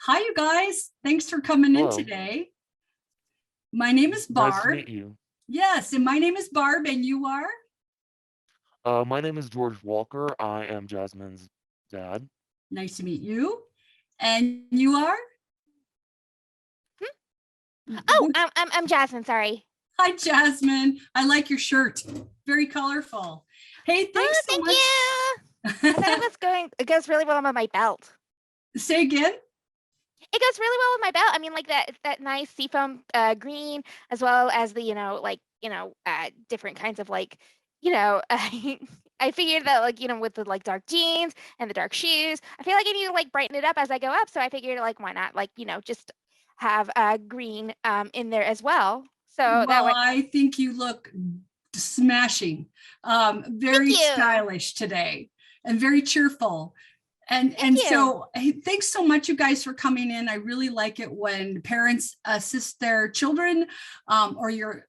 Hi, you guys. Thanks for coming in Hello, today. My name is nice to Barb. meet you. Yes, and my name is Barb, and you are? My name is George Walker. I am Jasmine's dad. Nice to meet you. And you are? Oh, I'm Jasmine. Sorry. Hi, Jasmine. I like your shirt. Very colorful. Hey, Oh, thanks so thank much. you. I thought it goes really well with my belt. Say again. It goes really well with my belt. I mean, like that nice seafoam green, as well as the different kinds of I figured that with the dark jeans and the dark shoes, I feel like I need to brighten it up as I go up. So I figured why not just have green in there as well. So that Well, way. I think you look smashing. Thank Very you. stylish today and very cheerful. And Thank and you. so hey, thanks so much, you guys, for coming in. I really like it when parents assist their children or your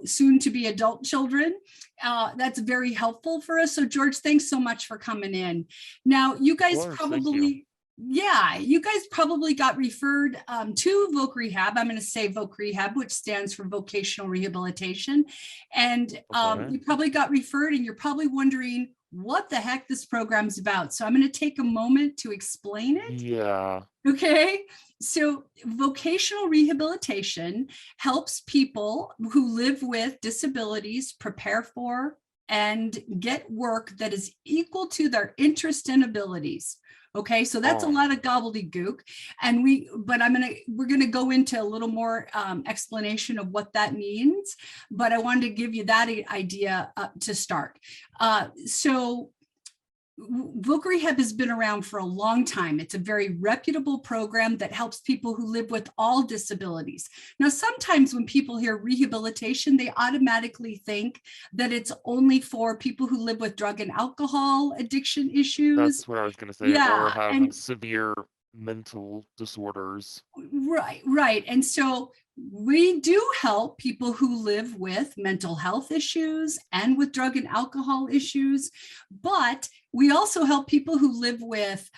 soon to be adult children. That's very helpful for us. So George, thanks so much for coming in. Now you Of guys course, thank you. probably got referred to Voc Rehab. I'm going to say Voc Rehab, which stands for Vocational Rehabilitation. And Okay. you probably got referred, and you're probably wondering what the heck this program's about. So I'm going to take a moment to explain it. Yeah. Okay. So vocational rehabilitation helps people who live with disabilities prepare for and get work that is equal to their interest and abilities. Okay, so that's a Oh, lot of gobbledygook, and we're gonna go into a little more explanation of what that means. But I wanted to give you that idea to start. So Voc Rehab has been around for a long time. It's a very reputable program that helps people who live with all disabilities. Now, sometimes when people hear rehabilitation, they automatically think that it's only for people who live with drug and alcohol addiction issues. that's what I was gonna say, or Yeah, have and severe mental disorders. right. And so we do help people who live with mental health issues and with drug and alcohol issues, but we also help people who live with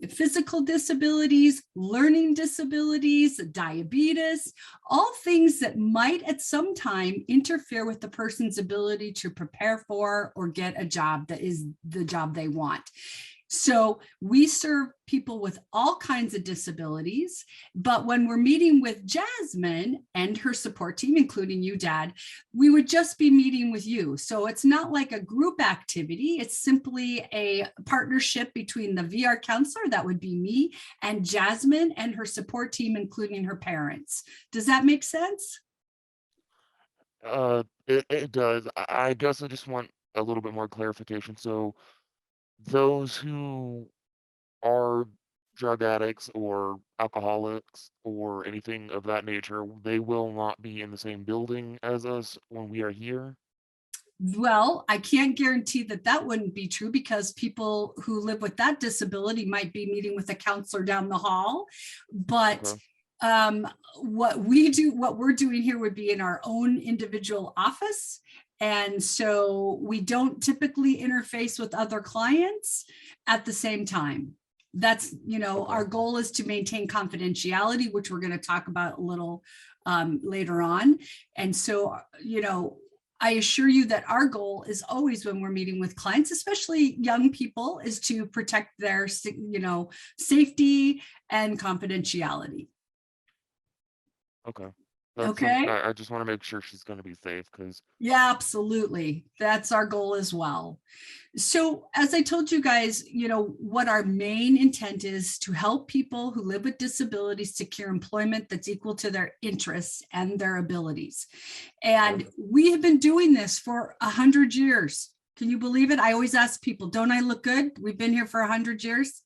physical disabilities, learning disabilities, diabetes, all things that might at some time interfere with the person's ability to prepare for or get a job that is the job they want. So we serve people with all kinds of disabilities, but when we're meeting with Jasmine and her support team, including you, Dad, we would just be meeting with you. So it's not like a group activity. It's simply a partnership between the VR counselor, that would be me, and Jasmine and her support team, including her parents. Does that make sense? It does. I guess I just want a little bit more clarification. So those who are drug addicts or alcoholics or anything of that nature, they will not be in the same building as us when we are here. Well, I can't guarantee that that wouldn't be true, because people who live with that disability might be meeting with a counselor down the hall. But Okay. what we're doing here would be in our own individual office. And so we don't typically interface with other clients at the same time. That's, Okay. our goal is to maintain confidentiality, which we're going to talk about a little later on. And so, I assure you that our goal is always, when we're meeting with clients, especially young people, is to protect their, safety and confidentiality. Okay. That's Okay. I just want to make sure she's going to be safe because Yeah, absolutely. That's our goal as well. So, as I told you guys, what our main intent is to help people who live with disabilities secure employment that's equal to their interests and their abilities. And we have been doing this for 100 years. Can you believe it? I always ask people, don't I look good? We've been here for 100 years.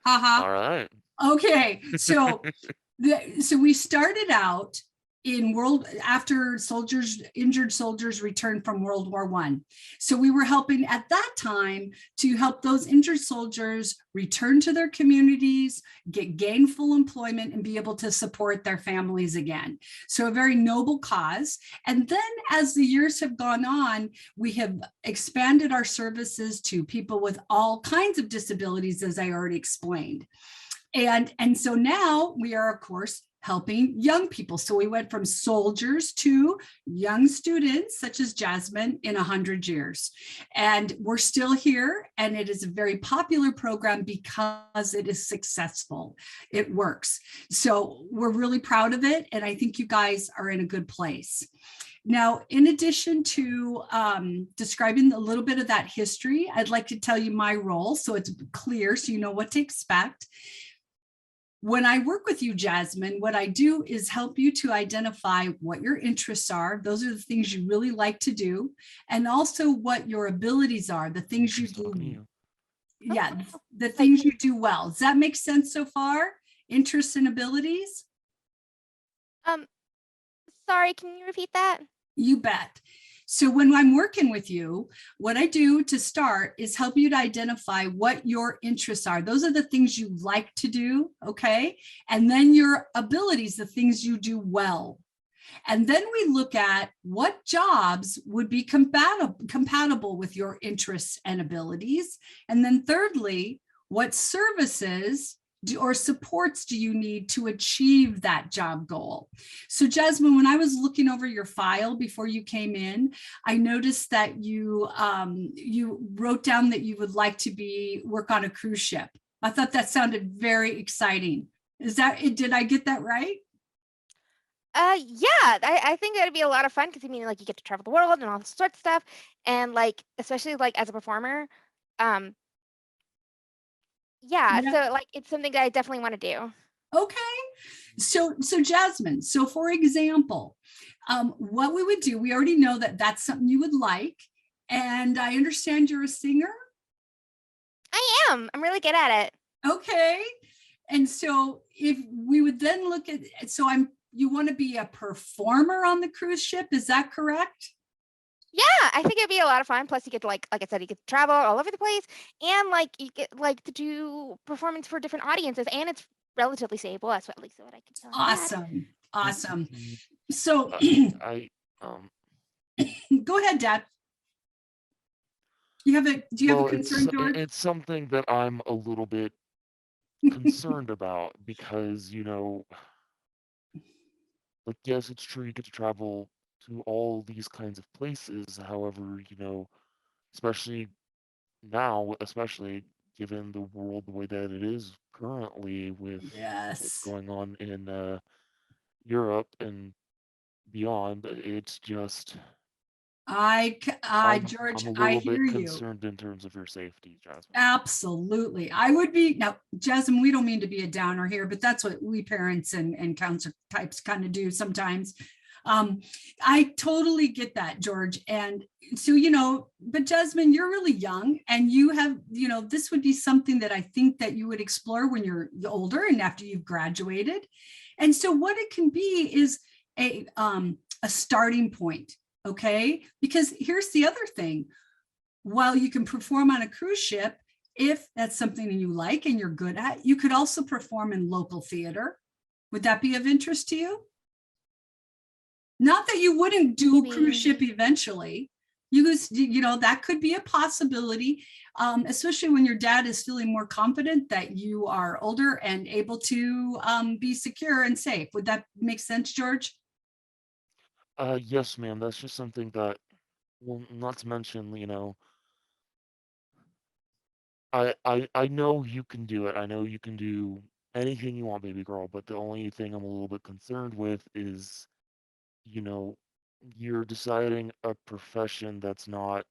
Haha. all right. Okay. So we started out in after injured soldiers returned from World War I. So we were helping at that time to help those injured soldiers return to their communities, get gainful employment, and be able to support their families again. So a very noble cause. And then as the years have gone on, we have expanded our services to people with all kinds of disabilities, as I already explained. And so now we are, of course, helping young people. So we went from soldiers to young students such as Jasmine in 100 years. And we're still here, and it is a very popular program because it is successful. It works. So we're really proud of it, and I think you guys are in a good place. Now, in addition to describing a little bit of that history, I'd like to tell you my role so it's clear, so you know what to expect. When I work with you, Jasmine, what I do is help you to identify what your interests are. Those are the things you really like to do, and also what your abilities are, the things you do. Yeah, the things you do well. Does that make sense so far? Interests and abilities? Sorry, can you repeat that? You bet. So when I'm working with you, what I do to start is help you to identify what your interests are. Those are the things you like to do, okay? And then your abilities, the things you do well. And then we look at what jobs would be compatible with your interests and abilities. And then thirdly, what services or supports do you need to achieve that job goal? So Jasmine, when I was looking over your file before you came in, I noticed that you wrote down that you would like to work on a cruise ship. I thought that sounded very exciting. Is that it? Did I get that right? Yeah, I think that'd be a lot of fun because I mean, like, you get to travel the world and all sorts of stuff, and like, especially like as a performer, um, yeah. Yeah. So like, it's something that I definitely want to do. Okay. So Jasmine, so for example, what we would do, we already know that that's something you would like. And I understand you're a singer. I am. I'm really good at it. Okay. And so if we would then look at, so you want to be a performer on the cruise ship, is that correct? Yeah, I think it'd be a lot of fun. Plus, you get to like I said, you get to travel all over the place, and like you get like to do performance for different audiences, and it's relatively stable. That's what, at least what I can tell you. Awesome. Awesome. Mhm. So I um go ahead, Dad. Do you have a well, concern, George? it's something that I'm a little bit concerned about because, like, yes, it's true you get to travel to all these kinds of places. However, especially now, especially given the world the way that it is currently with what's Yes. going on in Europe and beyond, it's just George, I'm a I little hear bit you. concerned in terms of your safety, Jasmine. Absolutely. I would be now, Jasmine, we don't mean to be a downer here, but that's what we parents and counselor types kind of do sometimes. I totally get that, George. And so, but Jasmine, you're really young and you have, this would be something that I think that you would explore when you're older and after you've graduated. And so what it can be is a starting point. Okay. Because here's the other thing. While you can perform on a cruise ship, if that's something that you like and you're good at, you could also perform in local theater. Would that be of interest to you? Not that you wouldn't do a cruise ship eventually. That could be a possibility, especially when your dad is feeling more confident that you are older and able to be secure and safe. Would that make sense, George? Yes, ma'am. That's just something that, well, not to mention, I know you can do it. I know you can do anything you want, baby girl, but the only thing I'm a little bit concerned with is, you know, you're deciding a profession that's not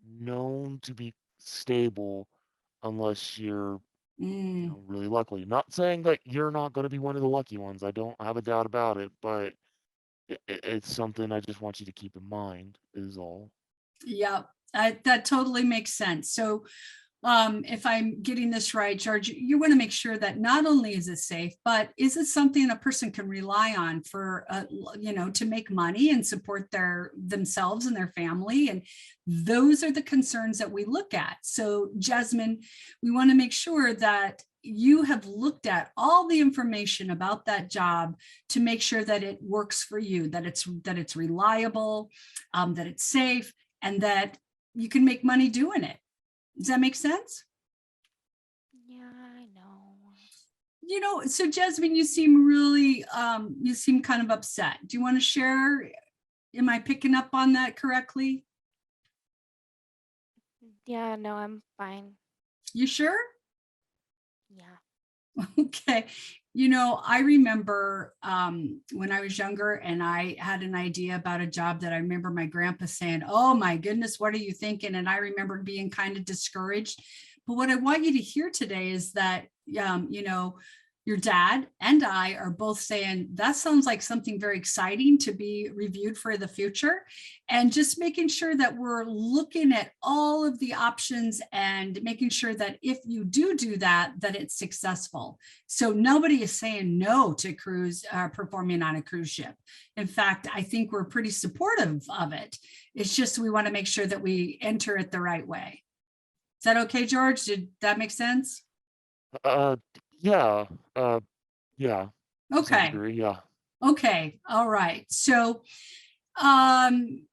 known to be stable unless you're, Mm, really lucky. Not saying that you're not going to be one of the lucky ones. I don't have a doubt about it, but it's something I just want you to keep in mind, is all. yeah, that totally makes sense. So if I'm getting this right, George, you want to make sure that not only is it safe, but is it something a person can rely on for, to make money and support themselves and their family. And those are the concerns that we look at. So Jasmine, we want to make sure that you have looked at all the information about that job to make sure that it works for you, that it's reliable, that it's safe, and that you can make money doing it. Does that make sense? Yeah, I So Jasmine, you seem really, you seem kind of upset. Do you want to share? Am I picking up on that correctly? Yeah, no, I'm fine. You sure? Yeah. Okay. I remember when I was younger and I had an idea about a job that I remember my grandpa saying, "Oh my goodness, what are you thinking?" And I remember being kind of discouraged. But what I want you to hear today is that, your dad and I are both saying that sounds like something very exciting to be reviewed for the future, and just making sure that we're looking at all of the options and making sure that if you do that, that it's successful. So nobody is saying no to performing on a cruise ship. In fact, I think we're pretty supportive of it. It's just we want to make sure that we enter it the right way. Is that okay, George? Did that make sense? Uh, yeah, yeah, to some Okay. degree, yeah. Okay. All right. So um,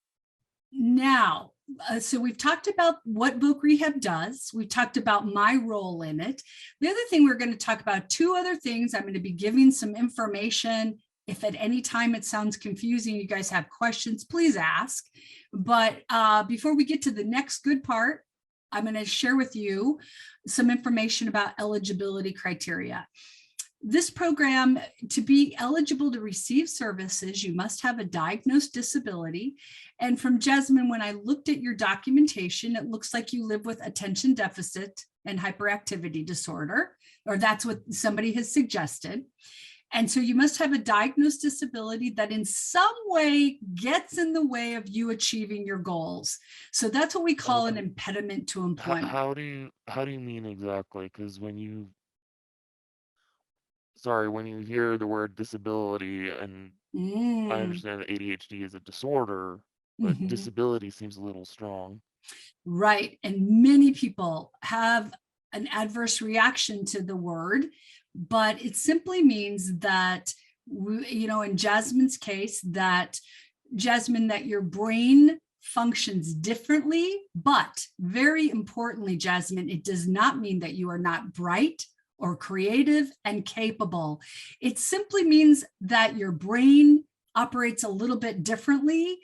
now, so we've talked about what book rehab does. We've talked about my role in it. The other thing we're going to talk about, two other things. I'm going to be giving some information. If at any time it sounds confusing, you guys have questions, please ask. But before we get to the next good part, I'm going to share with you some information about eligibility criteria. This program, to be eligible to receive services, you must have a diagnosed disability. And from Jasmine, when I looked at your documentation, it looks like you live with attention deficit and hyperactivity disorder, or that's what somebody has suggested. And so you must have a diagnosed disability that in some way gets in the way of you achieving your goals. So that's what we call an impediment to employment. How do you mean exactly? Because when you hear the word disability, and I understand that ADHD is a disorder, but disability seems a little strong. Right. And many people have an adverse reaction to the word, but it simply means that, in Jasmine's case, that your brain functions differently, but very importantly, Jasmine, it does not mean that you are not bright or creative and capable. It simply means that your brain operates a little bit differently,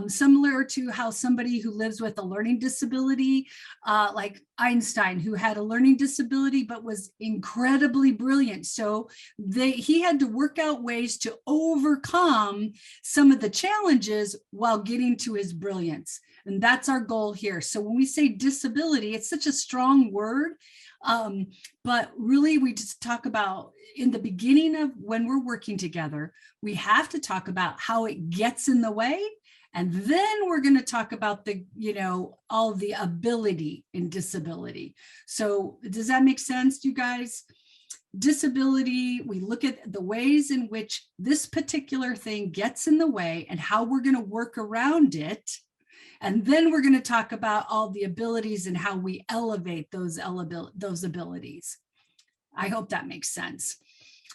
similar to how somebody who lives with a learning disability, like Einstein, who had a learning disability but was incredibly brilliant. So he had to work out ways to overcome some of the challenges while getting to his brilliance. And that's our goal here. So when we say disability, it's such a strong word. But really, we just talk about in the beginning of when we're working together, we have to talk about how it gets in the way. And then we're going to talk about all the ability in disability. So does that make sense, you guys? Disability, we look at the ways in which this particular thing gets in the way and how we're going to work around it. And then we're going to talk about all the abilities and how we elevate those abilities. I hope that makes sense.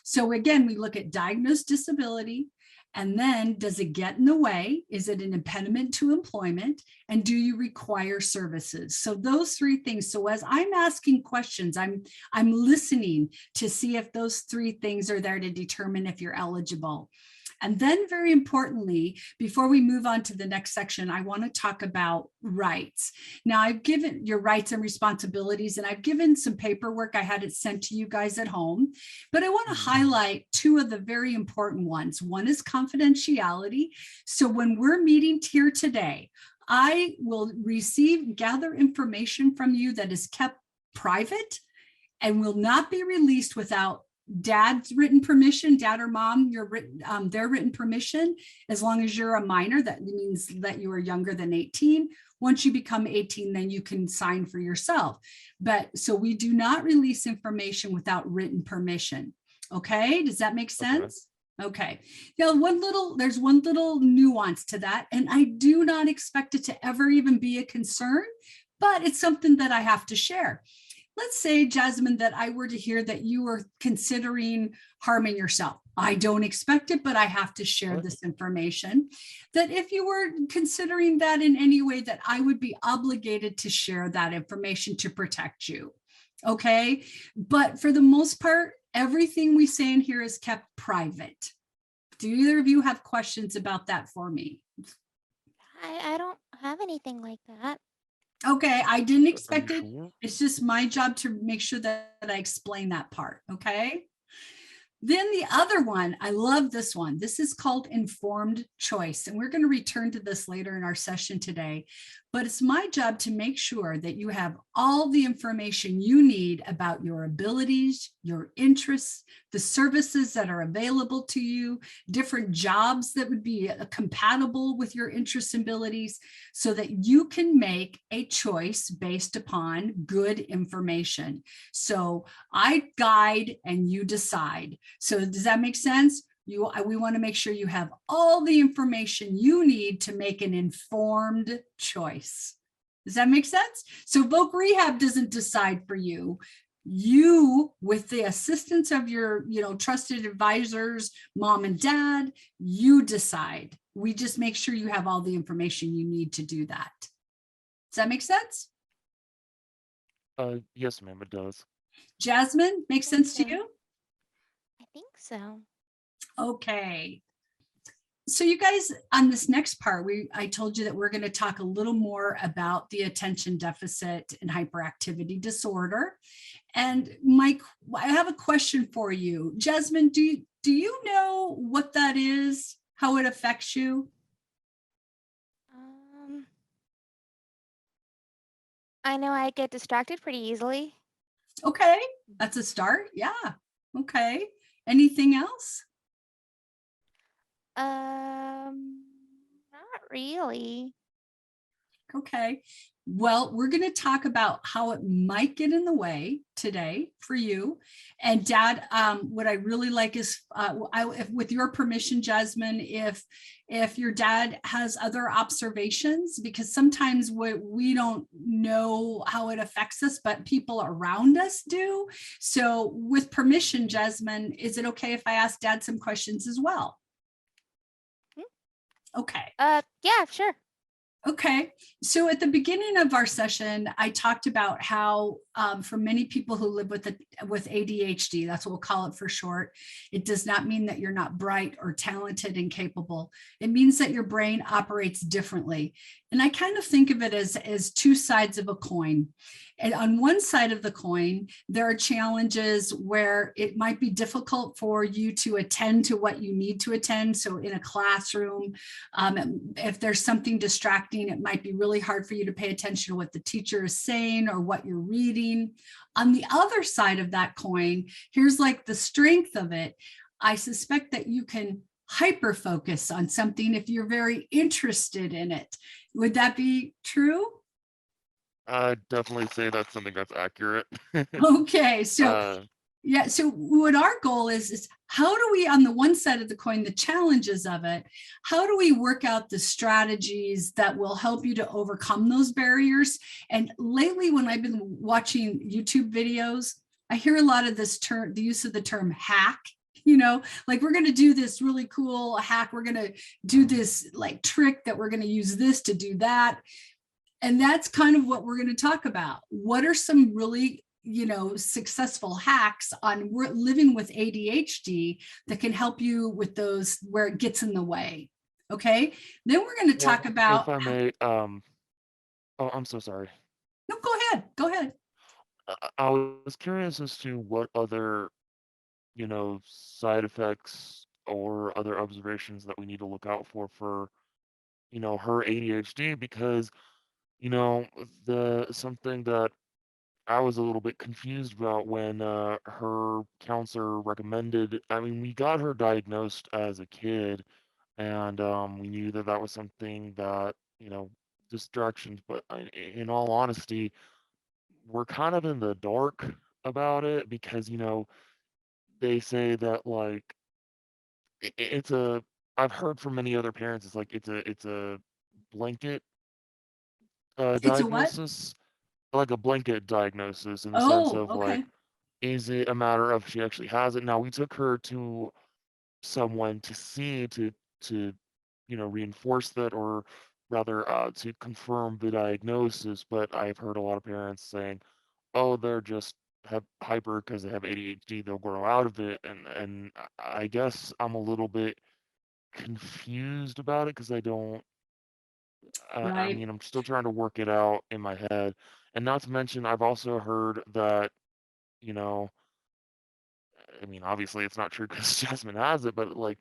So again, we look at diagnosed disability, and then does it get in the way? Is it an impediment to employment? And do you require services? So those three things. So as I'm asking questions, I'm listening to see if those three things are there to determine if you're eligible. And then very importantly, before we move on to the next section, I want to talk about rights. Now I've given your rights and responsibilities, and I've given some paperwork. I had it sent to you guys at home, but I want to highlight two of the very important ones. One is confidentiality. So when we're meeting here today, I will gather information from you that is kept private and will not be released without dad's written permission, dad or mom, their written permission. As long as you're a minor, that means that you are younger than 18. Once you become 18, then you can sign for yourself. But so we do not release information without written permission. Okay, does that make sense? Okay. Now, there's one little nuance to that, and I do not expect it to ever even be a concern, but it's something that I have to share. Let's say, Jasmine, that I were to hear that you were considering harming yourself. I don't expect it, but I have to share this information. That if you were considering that in any way, that I would be obligated to share that information to protect you. Okay. But for the most part, Everything we say in here is kept private. Do either of you have questions about that for me? I don't have anything like that. Okay, I didn't Are you expect it. sure? It's just my job to make sure that I explain that part, okay? Then the other one, I love this one. This is called informed choice. And we're going to return to this later in our session today. But it's my job to make sure that you have all the information you need about your abilities, your interests, the services that are available to you, different jobs that would be compatible with your interests and abilities, so that you can make a choice based upon good information. So I guide and you decide. So does that make sense? We want to make sure you have all the information you need to make an informed choice. Does that make sense? So Voc Rehab doesn't decide for you. You, with the assistance of your, trusted advisors, mom and dad, you decide. We just make sure you have all the information you need to do that. Does that make sense? Yes, ma'am, it does. Jasmine, makes sense to you? I think so. Okay. So you guys, on this next part, I told you that we're going to talk a little more about the attention deficit and hyperactivity disorder. And Mike, I have a question for you. Jasmine, do you know what that is, how it affects you? I know I get distracted pretty easily. Okay, that's a start. Yeah. Okay. Anything else? Not really. Okay. Well, we're going to talk about how it might get in the way today for you. And Dad, what I really like is, with your permission, Jasmine, if your dad has other observations, because sometimes we don't know how it affects us, but people around us do. So with permission, Jasmine, is it okay if I ask Dad some questions as well? Okay. Yeah, sure. Okay, so at the beginning of our session, I talked about how for many people who live with ADHD, that's what we'll call it for short, it does not mean that you're not bright or talented and capable. It means that your brain operates differently. And I kind of think of it as two sides of a coin. And on one side of the coin, there are challenges where it might be difficult for you to attend to what you need to attend. So in a classroom, if there's something distracting, it might be really hard for you to pay attention to what the teacher is saying or what you're reading. On the other side of that coin, here's like the strength of it. I suspect that you can hyper focus on something if you're very interested in it. Would that be true? I'd definitely say that's something that's accurate. Okay, so Uh, yeah, so what our goal is how do we, on the one side of the coin, the challenges of it, how do we work out the strategies that will help you to overcome those barriers? And lately, when I've been watching YouTube videos, I hear a lot of this term, the use of the term hack, like we're going to do this really cool hack. We're going to do this like trick that we're going to use this to do that. And that's kind of what we're going to talk about. What are some really successful hacks on living with ADHD that can help you with those where it gets in the way? Okay. Then we're going to talk well, about, if I may, oh, I'm so sorry. no, go ahead. Go ahead. I was curious as to what other, side effects or other observations that we need to look out for, her ADHD because, something that I was a little bit confused about when her counselor recommended. I mean, we got her diagnosed as a kid, and we knew that that was something that distractions. But in all honesty, we're kind of in the dark about it because they say that like it's a. I've heard from many other parents, it's like it's a blanket It's a what? diagnosis, like a blanket diagnosis in the sense Oh, of like okay. is it a matter of she actually has it? Now we took her to someone to see to reinforce that or rather to confirm the diagnosis, but I've heard a lot of parents saying, "Oh, they're just have hyper because they have ADHD, they'll grow out of it, and I guess I'm a little bit confused about it because I don't. I Right. mean, I'm still trying to work it out in my head, and not to mention, I've also heard that you know, I mean, obviously it's not true because Jasmine has it, but like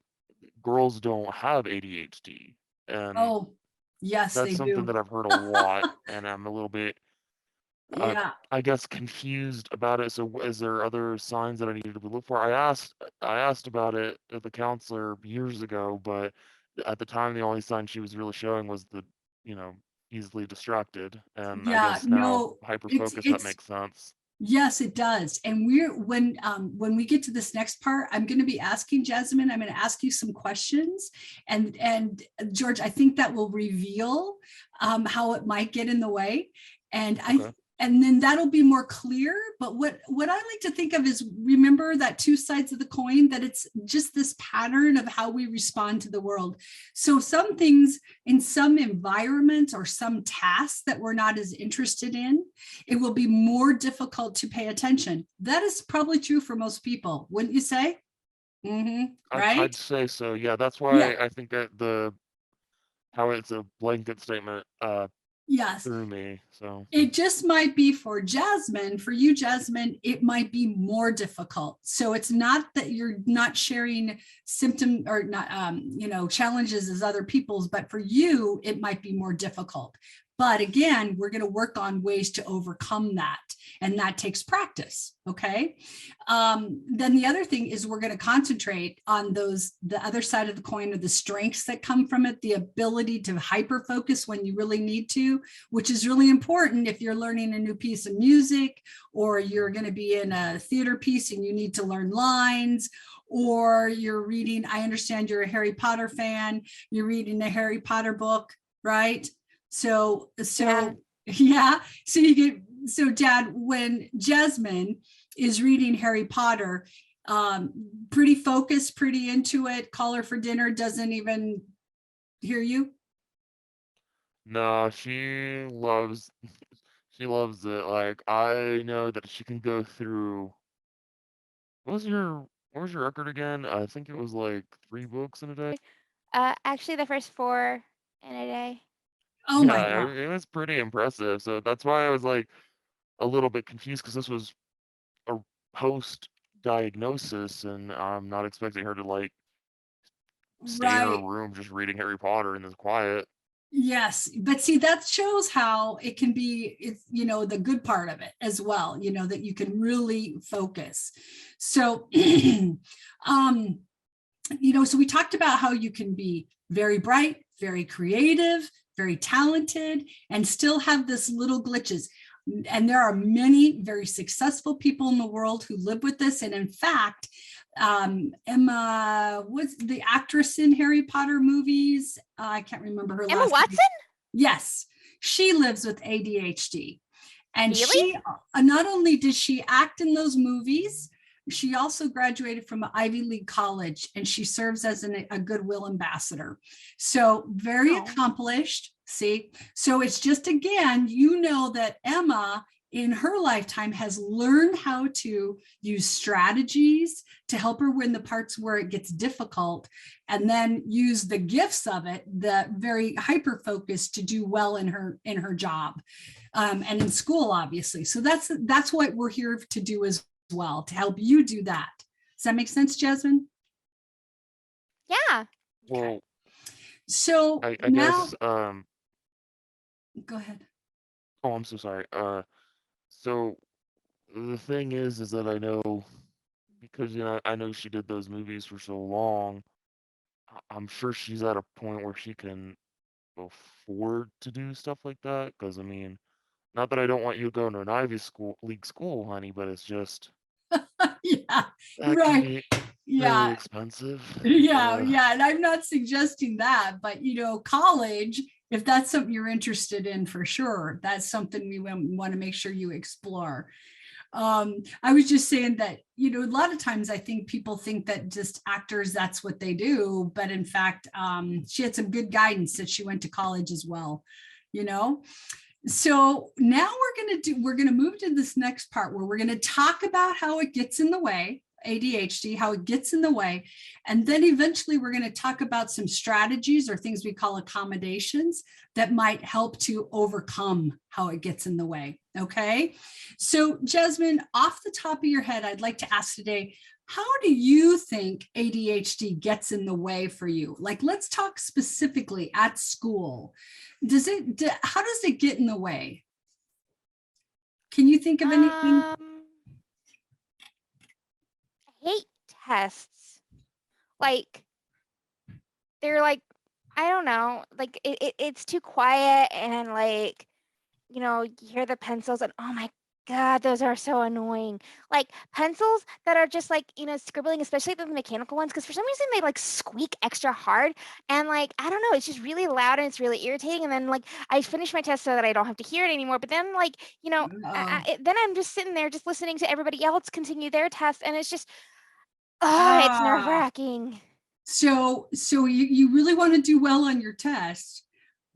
girls don't have ADHD, and Oh, yes, that's they something do. that I've heard a lot, and I'm a little bit uh, Yeah. I guess confused about it. So is there other signs that I needed to look for? I asked about it at the counselor years ago, but at the time the only sign she was really showing was the, you know, easily distracted. And I Yeah. guess now No, hyper it's focus, that it's makes sense. yes, it does. And we're when we get to this next part, I'm going to be asking Jasmine, I'm going to ask you some questions. And George, I think that will reveal how it might get in the way. And Okay. and then that'll be more clear. But what I like to think of is, remember that two sides of the coin, that it's just this pattern of how we respond to the world. So some things in some environments or some tasks that we're not as interested in, it will be more difficult to pay attention. That is probably true for most people, wouldn't you say? I'd Right? say so. Yeah, that's Yeah. why I think that the how it's a blanket statement Yes. threw me. So It just might be for Jasmine, for you, Jasmine, it might be more difficult. So it's not that you're not sharing symptom or not, challenges as other people's, but for you, it might be more difficult. But again, we're going to work on ways to overcome that. And that takes practice. Okay. Then the other thing is, we're going to concentrate on the other side of the coin, or the strengths that come from it, the ability to hyper focus when you really need to, which is really important if you're learning a new piece of music, or you're going to be in a theater piece and you need to learn lines, or you're reading, I understand you're a Harry Potter fan, you're reading a Harry Potter book, right? Yeah. Yeah, so you get, so Dad, when Jasmine is reading Harry Potter, pretty focused, pretty into it, call her for dinner, doesn't even hear you. no, she loves it. Like I know that she can go through. What was your what was your record again? I think it was like 3 books in a day. Actually, the first four in a day. Oh my Yeah, God. it was pretty impressive. So that's why I was like a little bit confused because this was a post diagnosis, and I'm not expecting her to like stay in her Right. room just reading Harry Potter in this quiet. Yes, but see, that shows how it can be, it's, the good part of it as well, that you can really focus. So, so we talked about how you can be very bright, very creative, very talented, and still have this little glitches. And there are many very successful people in the world who live with this. And in fact, Emma was the actress in Harry Potter movies. I can't remember her Emma last name. Watson? Yes, she lives with ADHD. And Really? she, not only did she act in those movies, she also graduated from an Ivy League college, and she serves as a Goodwill ambassador. So very Wow. accomplished. See, so it's just, again, that Emma in her lifetime has learned how to use strategies to help her win the parts where it gets difficult, and then use the gifts of it, the very hyper focus, to do well in her job, and in school, obviously. So that's what we're here to do as well, to help you do that. Does that make sense, Jasmine? Yeah. Okay. Well, So I now, guess go ahead. oh, I'm so sorry. So the thing is that I know because I know she did those movies for so long. I'm sure she's at a point where she can afford to do stuff like that. Because I mean, not that I don't want you to go to an League school, honey, but it's just Yeah, that can right. be really Yeah, expensive. yeah. And I'm not suggesting that, but college, if that's something you're interested in, for sure, that's something we want to make sure you explore. I was just saying that, a lot of times I think people think that just actors, that's what they do. But in fact, she had some good guidance that she went to college as well, you know? So now we're going to move to this next part where we're going to talk about how it gets in the way, ADHD, how it gets in the way. And then eventually we're going to talk about some strategies or things we call accommodations that might help to overcome how it gets in the way. Okay. So Jasmine, off the top of your head, I'd like to ask today, how do you think ADHD gets in the way for you? Like, let's talk specifically at school. How does it get in the way? Can you think of anything? I hate tests. Like, they're like, I don't know, like it's too quiet, and like, you hear the pencils, and oh my God, those are so annoying. Like pencils that are just like, scribbling, especially the mechanical ones, because for some reason they like squeak extra hard. And like, I don't know, it's just really loud and it's really irritating. And then like I finish my test so that I don't have to hear it anymore. But then like, then I'm just sitting there just listening to everybody else continue their test. And it's just, it's nerve wracking. So you really want to do well on your test,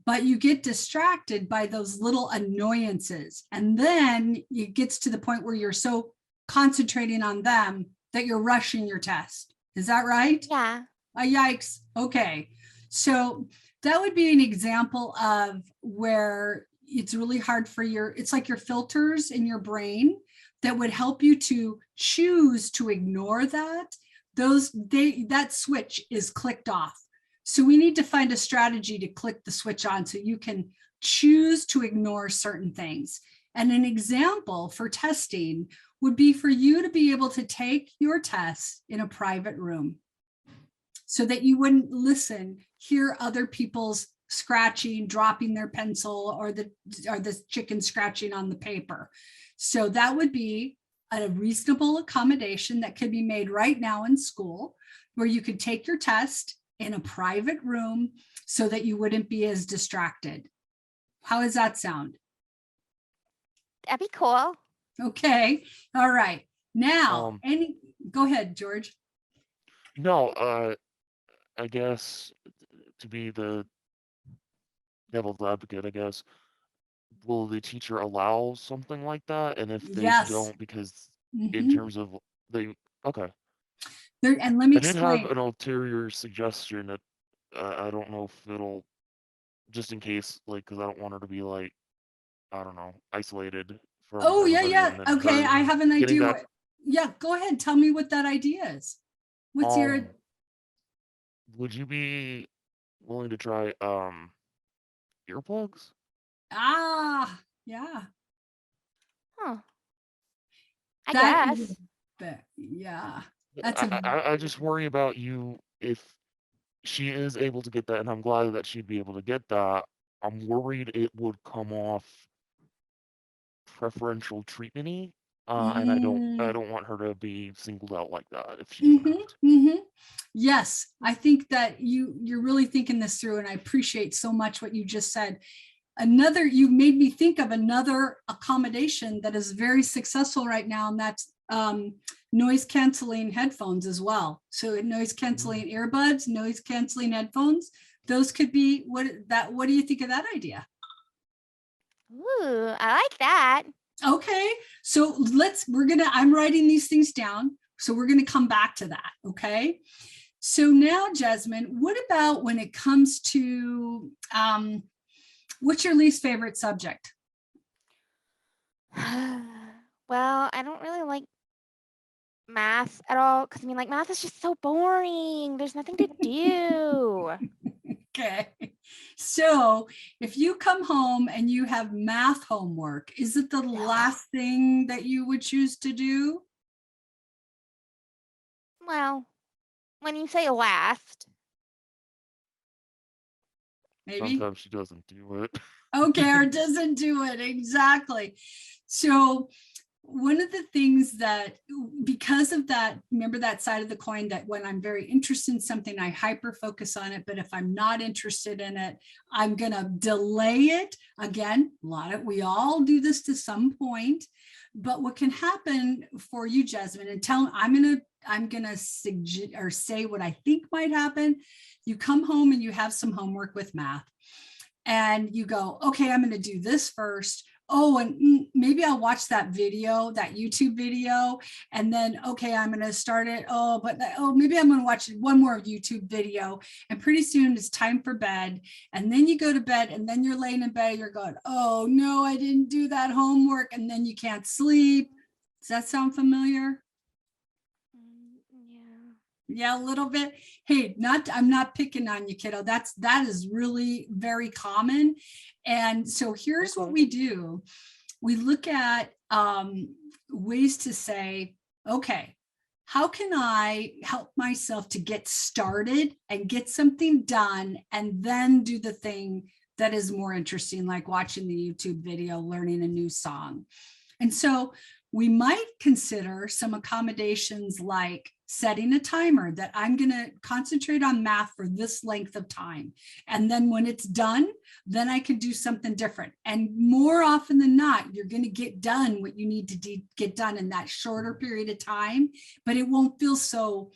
but you get distracted by those little annoyances. And then it gets to the point where you're so concentrating on them that you're rushing your test. Is that right? Yeah. Yikes. Okay. So that would be an example of where it's really hard for it's like your filters in your brain that would help you to choose to ignore that. That switch is clicked off. So we need to find a strategy to click the switch on so you can choose to ignore certain things. And an example for testing would be for you to be able to take your test in a private room so that you wouldn't hear other people's scratching, dropping their pencil, or the chicken scratching on the paper. So that would be a reasonable accommodation that could be made right now in school, where you could take your test in a private room so that you wouldn't be as distracted. How does that sound? That'd be cool. Okay. All right. Now, go ahead, George. No, I guess to be the devil's advocate, I guess, will the teacher allow something like that? And if they don't, because in terms of okay. And let me I did have explain. an ulterior suggestion that I don't know if it'll, just in case, like, because I don't want her to be like, I don't know, isolated from everybody. Yeah. Okay, I have an idea. Yeah, go ahead. Tell me what that idea is. What's your? Would you be willing to try earplugs? Yeah. Huh. I guess. Yeah. I just worry about you if she is able to get that, and I'm glad that she'd be able to get that. I'm worried it would come off preferential treatment-y, and I don't want her to be singled out like that if she doesn't. Yes, I think that you're really thinking this through, and I appreciate so much what you just said. You made me think of another accommodation that is very successful right now, and that's noise canceling headphones as well. So noise canceling earbuds, noise canceling headphones, those could be what do you think of that idea? Ooh, I like that. Okay, so I'm writing these things down, so we're going to come back to that. Okay, so now Jasmine, what about when it comes to what's your least favorite subject? Well, I don't really like math at all, because I mean, like, math is just so boring. There's nothing to do. Okay, so if you come home and you have math homework, is it the last thing that you would choose to do? Well, when you say last, Maybe. Sometimes she doesn't do it. Okay, or doesn't do it. Exactly. So one of the things that, because of that, remember that side of the coin that when I'm very interested in something, I hyper focus on it. But if I'm not interested in it, I'm going to delay it. Again, we all do this to some point. But what can happen for you, Jasmine, and I'm gonna suggest or say what I think might happen. You come home and you have some homework with math. and you go, okay, I'm going to do this first. Oh, and maybe I'll watch that video, that YouTube video, and then, okay, I'm going to start it. Oh, but maybe I'm going to watch one more YouTube video, and pretty soon it's time for bed. And then you go to bed, and then you're laying in bed, you're going, oh no, I didn't do that homework, and then you can't sleep. Does that sound familiar? Yeah. Yeah, a little bit. Hey, I'm not picking on you, kiddo. That is really very common. And so here's what we do. We look at ways to say, okay, how can I help myself to get started and get something done and then do the thing that is more interesting, like watching the YouTube video, learning a new song. And so we might consider some accommodations like setting a timer that I'm going to concentrate on math for this length of time. And then when it's done, then I can do something different. And more often than not, you're going to get done what you need to get done in that shorter period of time, but it won't feel so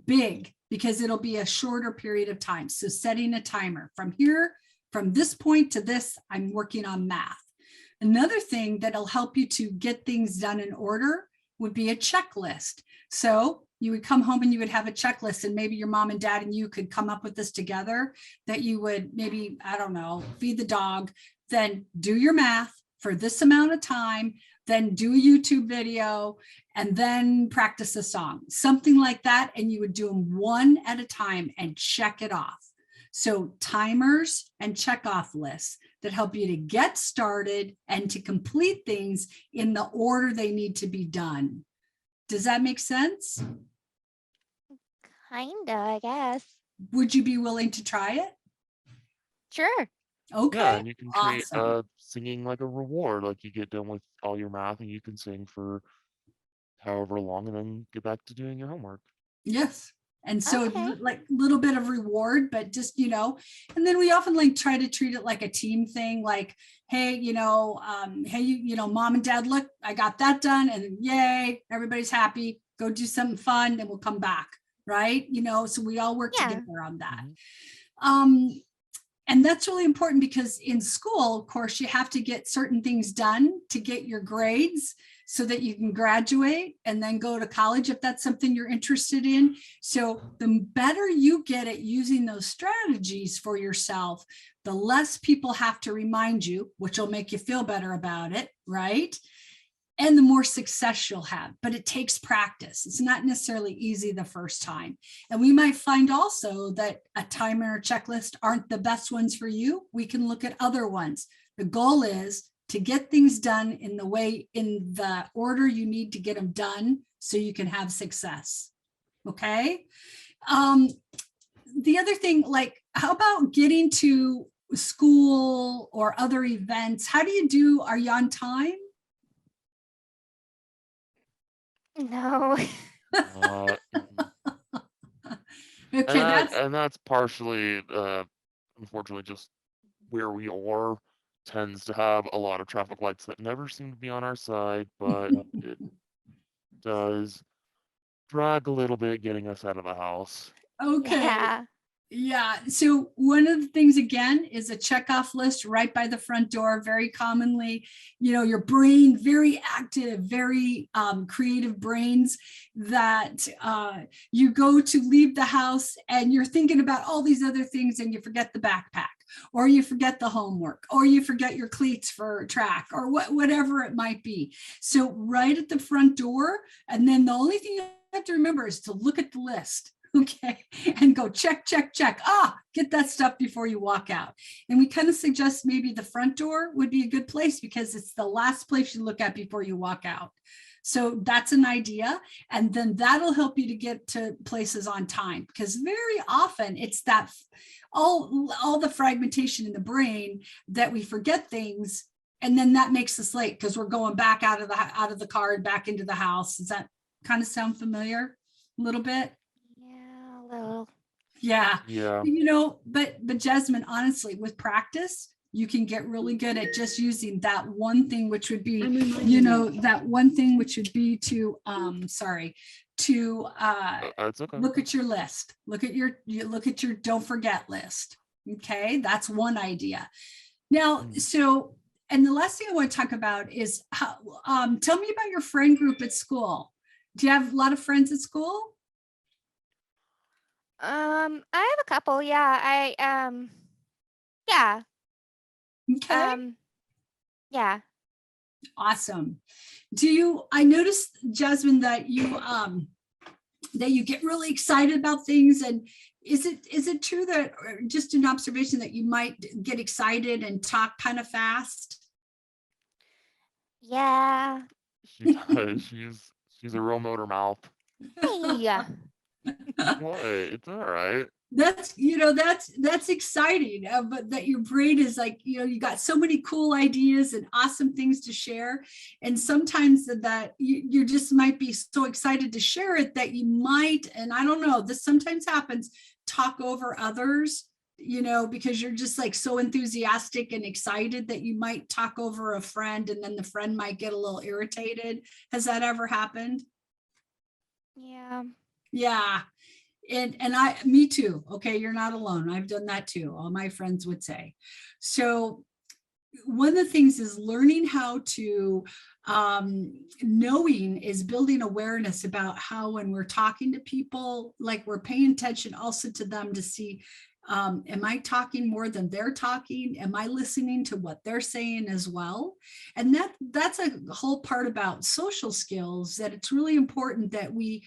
big because it'll be a shorter period of time. So setting a timer from here, from this point to this, I'm working on math. Another thing that'll help you to get things done in order would be a checklist. So you would come home and you would have a checklist, and maybe your mom and dad and you could come up with this together, that you would maybe, I don't know, feed the dog, then do your math for this amount of time, then do a YouTube video, and then practice a song, something like that. And you would do them one at a time and check it off. So timers and check off lists that help you to get started and to complete things in the order they need to be done. Does that make sense? Kinda, I guess. Would you be willing to try it? Sure. Okay. Yeah, and you can treat Awesome. singing like a reward. Like you get done with all your math and you can sing for however long and then get back to doing your homework. Yes. And so Okay. like a little bit of reward, but just, and then we often like try to treat it like a team thing, like, hey, hey, mom and dad, look, I got that done, and yay, everybody's happy, go do something fun, and we'll come back. Right. So we all work Yeah. together on that. Mhm. And that's really important because in school, of course, you have to get certain things done to get your grades so that you can graduate and then go to college if that's something you're interested in. So the better you get at using those strategies for yourself, the less people have to remind you, which will make you feel better about it, right? And the more success you'll have, but it takes practice. It's not necessarily easy the first time. And we might find also that a timer or checklist aren't the best ones for you. We can look at other ones. The goal is to get things done in the order you need to get them done so you can have success. Okay. The other thing, like, how about getting to school or other events? How do you do? Are you on time? No. Okay, And that's partially, unfortunately, just where we are tends to have a lot of traffic lights that never seem to be on our side, but it does drag a little bit getting us out of the house. okay. Yeah. Yeah. So one of the things, again, is a checkoff list right by the front door. Very commonly, your brain, very active, very creative brains that you go to leave the house and you're thinking about all these other things and you forget the backpack, or you forget the homework, or you forget your cleats for track, or whatever it might be. So right at the front door. And then the only thing you have to remember is to look at the list. Okay, and go check, check, check. Get that stuff before you walk out. And we kind of suggest maybe the front door would be a good place because it's the last place you look at before you walk out. So that's an idea. And then that'll help you to get to places on time, because very often it's that all the fragmentation in the brain that we forget things. And then that makes us late because we're going back out of the car and back into the house. Does that kind of sound familiar a little bit? Yeah, a little. Yeah. Yeah. But Jasmine, honestly, with practice, you can get really good at just using that one thing, which would be, that one thing, which would be to, It's okay. look at your list, look at your don't forget list. Okay, that's one idea. Now, and the last thing I want to talk about is how, tell me about your friend group at school. Do you have a lot of friends at school? I have a couple. Yeah, yeah, Okay, yeah. awesome. I noticed, Jasmine, that you get really excited about things, and is it true that, or just an observation, that you might get excited and talk kind of fast? Yeah. She does. She's a real motor mouth. Hey. What? It's all right. That's exciting, but that your brain is like, you got so many cool ideas and awesome things to share, and sometimes that you just might be so excited to share it that you might, and I don't know, this sometimes happens, talk over others, because you're just like so enthusiastic and excited that you might talk over a friend, and then the friend might get a little irritated. Has that ever happened? Yeah. Yeah. And me too. Okay, you're not alone. I've done that too. All my friends would say. So one of the things is learning how to, knowing is building awareness about how, when we're talking to people, like, we're paying attention also to them to see, am I talking more than they're talking? Am I listening to what they're saying as well? And that's a whole part about social skills, that it's really important that we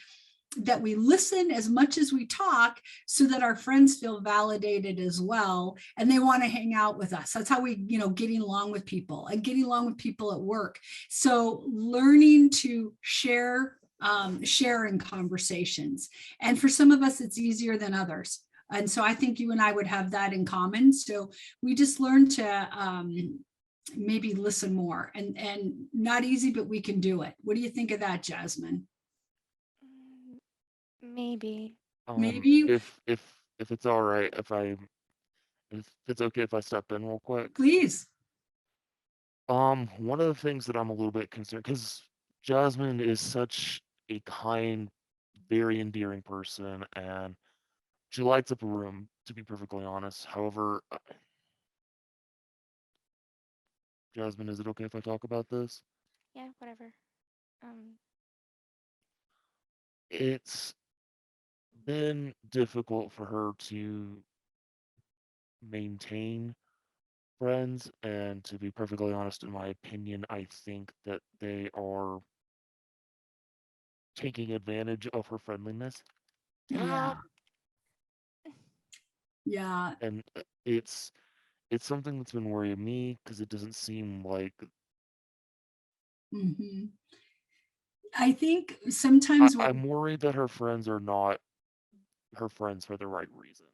listen as much as we talk, so that our friends feel validated as well, and they want to hang out with us. That's how we, getting along with people, and getting along with people at work. So learning to share in conversations, and for some of us it's easier than others, and so I think you and I would have that in common. So we just learn to maybe listen more, and not easy, but we can do it. What do you think of that, Jasmine? Maybe. Maybe. If it's all right, if it's okay if I step in real quick. Please. One of the things that I'm a little bit concerned, because Jasmine is such a kind, very endearing person, and she lights up a room, to be perfectly honest. However, Jasmine, is it okay if I talk about this? Yeah, whatever. Um, It's been difficult for her to maintain friends, and to be perfectly honest, in my opinion, I think that they are taking advantage of her friendliness. Yeah. Yeah. And it's something that's been worrying me, because it doesn't seem like Mhm. I think sometimes I'm worried that her friends are not her friends for the right reasons.